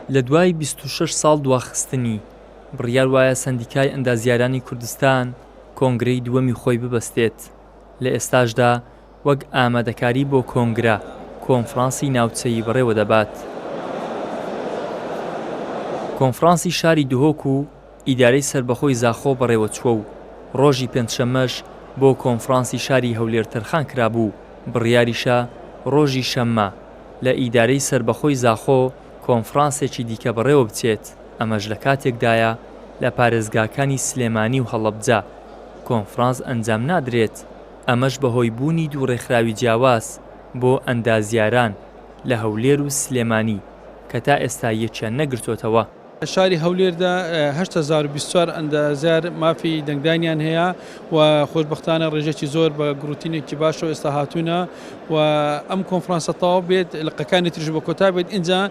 لە دوای 26 ساڵ دواخستنی بڕیار وایە سەندیکای ئەندازیارانی کوردستان کۆنگرەی دووەمی خۆی ببەستێت. لە ئێستاشدا وەک ئامادەکاری بۆ کۆنگرە کۆنفرانسی ناوچەیی بەڕێوە دەبات. کۆنفرانسی شاری دهۆک و ئیدارەی سەربەخۆی زاخۆ بەڕێوە چووە و ڕۆژی پێنجشەممەش بۆ کۆنفرانسی شاری هەولێر تەرخان کرابوو. بڕیاریشە ڕۆژی شەممە لە ئیدارەی سەربەخۆی زاخۆ کۆنفرانسێکی دیکە بەڕێوە بچێت. ئەمەش لە کاتێکدایە لە پارێزگاکانی سلێمانی و هەڵەبجە کۆنفرانس ئەنجام نادرێت. ئەمەش بەهۆی بوونی دوو ڕێکخراوی جیاواز بۆ ئەندازیاران لە هەولێر و سلێمانی کە تا ئێستا یەکیان نەگرتوتەوە. شاری هەولێردا 8024 ئەندازیار مافی دەنگدانیان هەیە و خۆشبەختانە ڕێژێکی زۆر بە گروتینێکی باشەوە ئێستا هاتوونە و ئەم کۆنفرانسە تەواو بێت لقەکانی تریژ بە کۆتا بێت. اینجا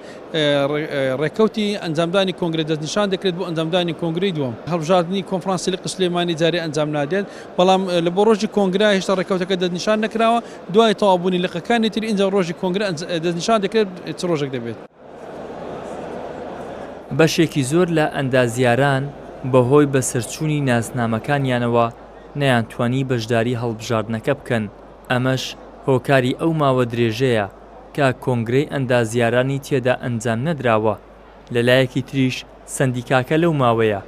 ڕێکەوتی ئەنجامدانی کۆنگرە دەستنیشان دەکرێت بۆ ئەنجامدانی کۆنگرەی دووەم. هەڵبژاردننی کۆنفرانسی لقی سلێمانی جارێ ئەنجام نادێت، بەڵام لە بۆ ڕۆژی کۆنگرە هێشتا ڕێکەوتەکە دەستنیشان نەکراوە. دوای تەواوبوونی لقەکانی تر اینجا ڕۆژی کۆنگرە دەستنیشان دەکرێت چ ڕۆژێک دەبێت. بەشێکی زۆر لە ئەندازیاران بەهۆی بەسەرچوونی ناسنامەکانیانەوە نەیانتوانی بەشداری هەڵبژاردنەکە بکەن. ئەمەش هۆکاری ئەو ماوە درێژەیە کە کۆنگرەی ئەندازیارانی تێدا ئەنجام نەدراوە. لەلایەکی تریش سەندیکاکە لەو ماوەیە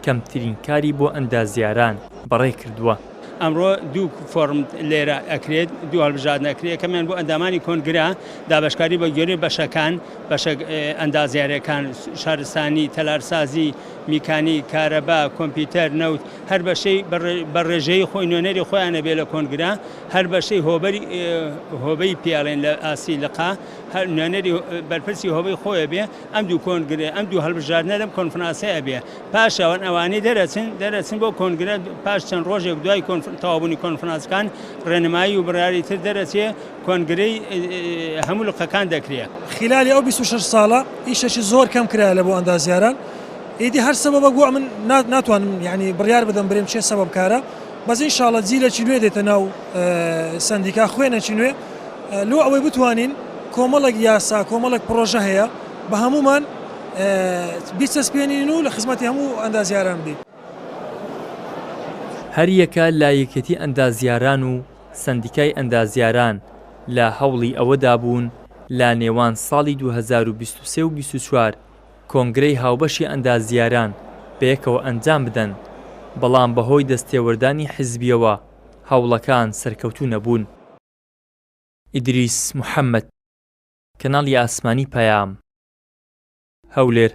کەمترین کاری بۆ ئەندازیاران بەڕێ کردووە. ئەمڕۆ دوو فۆرم لێرە ئەکرێت، دوو هەڵبژاردن ئەکرێت کەمیان بۆ ئەندامانی کۆنگرە دابەشکاری بە گوێرەی بەشەکان، بەشە ئەندازیارەکان شارستانی، تەلارسازی، میکانی، کارەبا، کۆمپیوتەر، نەوت، هەر بەشەی بە ڕێژەی خۆی نوێنەری خۆیانە بێ لە کۆنگرە، هەر بەشەی هۆبەی پیاڵێن لە ئاسی لقا هەر نوێنەری بەرپرسی هۆبەی خۆیە بێ. ئەم دوو کۆنگرە ئەم دوو هەڵبژاردنە لەم کۆنفرانسەیە بێ. پاشەوەن ئەوانەی دەرەچن بۆ کۆنگرە پاش چەند ڕۆژێک دوای تەواوبوونی کۆنفرانسەکان ڕێنمایی و بڕیاری تر دەرەچێ کۆنگرەی هەموو لقەکان دەکرێت. خلالی ئەو 26 ساڵە ئیشەشی زۆر کەم کرا لە بۆ ئەندازیاران. ئیدی هەر سەبەبە گوڵ من ناتوانم یعنی بڕیار بدەم برێم چێ سەبەبکارە، بەس ئینشاڵڵا جیلێکی نوێ دێتە ناو سەندیکا خوێنێکی نوێ لۆ ئەوەی بتوانین کۆمەڵێک یاسا کۆمەڵێک پرۆژە هەیە بە هەمومان بیچەسپێنین و لە خزمەتی هەموو ئەندازیاران بین. هەر یەکە لایەکەتی ئەندازیاران و سەندیکای ئەندازیاران لە هەوڵی ئەوەدا بوون لە نێوان ساڵی 2023 و 2024 کۆنگرەی هاوبەشی ئەندازیاران بەیەکەوە ئەنجام بدەن، بەڵام بەهۆی دەستێوەردانی حیزبیەوە هەوڵەکان سەرکەوتوو نەبوون. ئیدریس محەممەد، کەناڵی ئاسمانی پەیام، هەولێر.